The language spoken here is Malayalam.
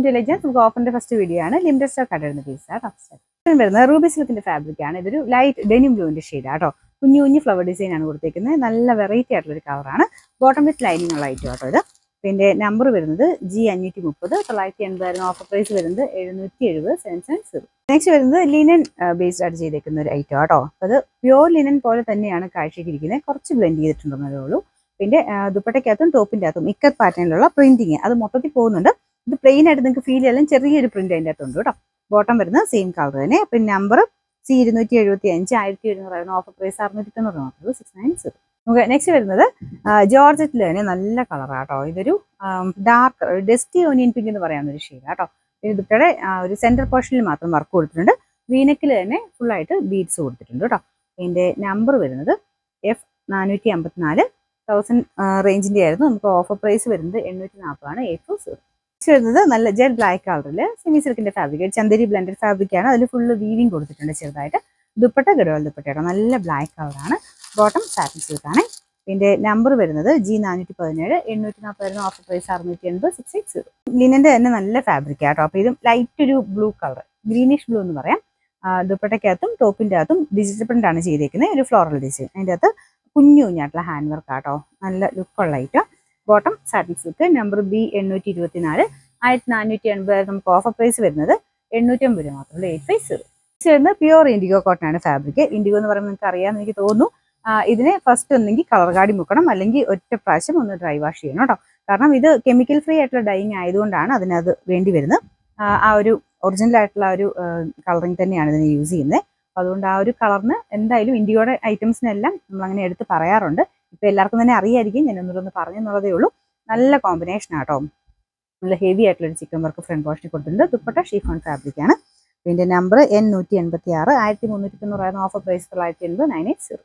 To legends. നമുക്ക് ഓഫറിന്റെ ഫസ്റ്റ് വീഡിയോ ആണ്. ലിമിറ്റഡ് സ്റ്റോക്ക് ആയിട്ടിരുന്ന പീസ് ആട്ടോ. വരുന്നത് റൂബി സിൽക്കിന്റെ ഫാബ്രിക് ആണ്. ഇതൊരു ലൈറ്റ് ഡെനിം ബ്ലൂവിന്റെ ഷെയ്ഡ് ആട്ടോ. കുഞ്ഞു കുഞ്ഞു ഫ്ലവർ ഡിസൈൻ ആണ് കൊടുത്തേക്കുന്നത്. നല്ല വെറൈറ്റി ആയിട്ടുള്ള ഒരു കളറാണ്. ബോട്ടം വിത്ത് ലൈനിങ് ഉള്ള ഐറ്റം ആട്ടോ ഇത്. പിന്നെ നമ്പർ വരുന്നത് G530. 980 ഓഫർ പ്രൈസ് വരുന്നത് 770. നെക്സ്റ്റ് വരുന്നത് ലിനൻ ബേസ്ഡ് ആയിട്ട് ചെയ്തേക്കുന്ന ഒരു ഐറ്റം ആട്ടോ. അത് പ്യോർ ലിനൻ പോലെ തന്നെയാണ് കാഴ്ചയ്ക്കിരിക്കുന്നത്. കുറച്ച് ബ്ലെൻഡ് ചെയ്തിട്ടുണ്ടെന്നേ ഉള്ളൂ. പിന്നെ ദുപ്പട്ടയ്ക്കകത്തും ടോപ്പിന്റെ അകത്തും ഇക്കത്ത് പാറ്റേണിലുള്ള പ്രിന്റിങ് അത് മൊത്തത്തിൽ പോകുന്നുണ്ട്. ഇത് പ്ലെയിൻ ആയിട്ട് നിങ്ങൾക്ക് ഫീൽ ചെയ്യാൻ ചെറിയൊരു പ്രിന്റ് അതിൻ്റെ അകത്തുണ്ട് കേട്ടോ. ബോട്ടം വരുന്നത് സെയിം കളർ തന്നെ. പിന്നെ നമ്പർ C275. 1700 offer price 690. 690. നമുക്ക് നെക്സ്റ്റ് വരുന്നത് ജോർജറ്റിൽ തന്നെ നല്ല കളറാട്ടോ. ഇതൊരു ഡാർക്ക് ഡസ്റ്റി ഓനിയൻ പിങ്ക് എന്ന് പറയാവുന്ന ഒരു ഷെയ്ഡ് ആട്ടോ. ദുപ്പട്ടയുടെ ഒരു സെന്റർ പോർഷനിൽ മാത്രം വർക്ക് കൊടുത്തിട്ടുണ്ട്. വീനക്കിൽ തന്നെ ഫുള്ളായിട്ട് ബീഡ്സ് കൊടുത്തിട്ടുണ്ട് കേട്ടോ. ഇതിന്റെ നമ്പർ വരുന്നത് F454. 1000 റേഞ്ചിന്റെ ആയിരുന്നു. നമുക്ക് ഓഫർ പ്രൈസ് വരുന്നത് 840 ആണ്. 840. വരുന്നത് നല്ല ജെൽ ബ്ലാക്ക് കളറിൽ സെമി സിൽക്കിന്റെ ഫാബ്രിക്, ചന്ദേരി ബ്ലെൻഡഡ് ഫാബ്രിക് ആണ്. അതിൽ ഫുള്ള് വീവിങ് കൊടുത്തിട്ടുണ്ട് ചെറുതായിട്ട്. ദുപ്പട്ട ഗഡോൾ ദുപ്പട്ടയാണ്. നല്ല ബ്ലാക്ക് കളറാണ്. ബോട്ടം സാറ്റിൻ സിൽക്ക് ആണ്. ഇതിന്റെ നമ്പർ വരുന്നത് G417. 840 offer price 680. 680. ലിനന്റെ തന്നെ നല്ല ഫാബ്രിക് ആട്ടോ. അപ്പൊ ഇത് ലൈറ്റ് ഒരു ബ്ലൂ കളർ, ഗ്രീനിഷ് ബ്ലൂ എന്ന് പറയാം. ദുപ്പട്ടയ്ക്കകത്തും ടോപ്പിന്റെ അകത്തും ഡിജിറ്റൽ പ്രിന്റ് ആണ് ചെയ്തേക്കുന്നത്. ഒരു ഫ്ലോറൽ ഡിസൈൻ. അതിൻ്റെ അകത്ത് കുഞ്ഞു കുഞ്ഞായിട്ടുള്ള ഹാൻഡ് വർക്ക് ആട്ടോ. നല്ല ലുക്കുള്ള item. Bottom satin silk. Number B824. 1480. നമുക്ക് ഓഫർ പ്രൈസ് വരുന്നത് 850 മാത്രമേ. 850. വരുന്നത് പ്യുവർ ഇൻഡിഗോ കോട്ടൺ ആണ് ഫാബ്രിക്. ഇൻഡിഗോ എന്ന് പറയുമ്പോൾ നിങ്ങൾക്ക് അറിയാമെന്ന് എനിക്ക് തോന്നുന്നു. ഇതിനെ ഫസ്റ്റ് ഒന്നെങ്കിൽ കളർ കാടി മുക്കണം, അല്ലെങ്കിൽ ഒറ്റ പ്രാവശ്യം ഒന്ന് ഡ്രൈ വാഷ് ചെയ്യണം കേട്ടോ. കാരണം ഇത് കെമിക്കൽ ഫ്രീ ആയിട്ടുള്ള ഡൈയിങ് ആയതുകൊണ്ടാണ് അതിനത് വേണ്ടി വരുന്നത്. ആ ഒരു ഒറിജിനൽ ആയിട്ടുള്ള ഒരു കളറിങ് തന്നെയാണ് ഇതിന് യൂസ് ചെയ്യുന്നത്. അപ്പോൾ അതുകൊണ്ട് ആ ഒരു കളറിന് എന്തായാലും ഇൻഡിഗോയുടെ ഐറ്റംസിനെല്ലാം നമ്മൾ അങ്ങനെ എടുത്ത് പറയാറുണ്ട്. ഇപ്പം എല്ലാവർക്കും തന്നെ അറിയായിരിക്കും. ഞാൻ ഒന്നുകൂടെ പറഞ്ഞെന്നുള്ളതേ ഉള്ളൂ. നല്ല കോമ്പിനേഷൻ ആട്ടോ. നല്ല ഹെവി ആയിട്ടുള്ള ഒരു ചിക്കൻ വർക്ക് ഫ്രണ്ട് പോർഷനിൽ കൊടുത്തിട്ടുണ്ട്. ദുപ്പട്ട ഷിഫോൺ ഫാബ്രിക് ആണ്. ഇതിന്റെ നമ്പർ N186. 1390 offer price 980. 980.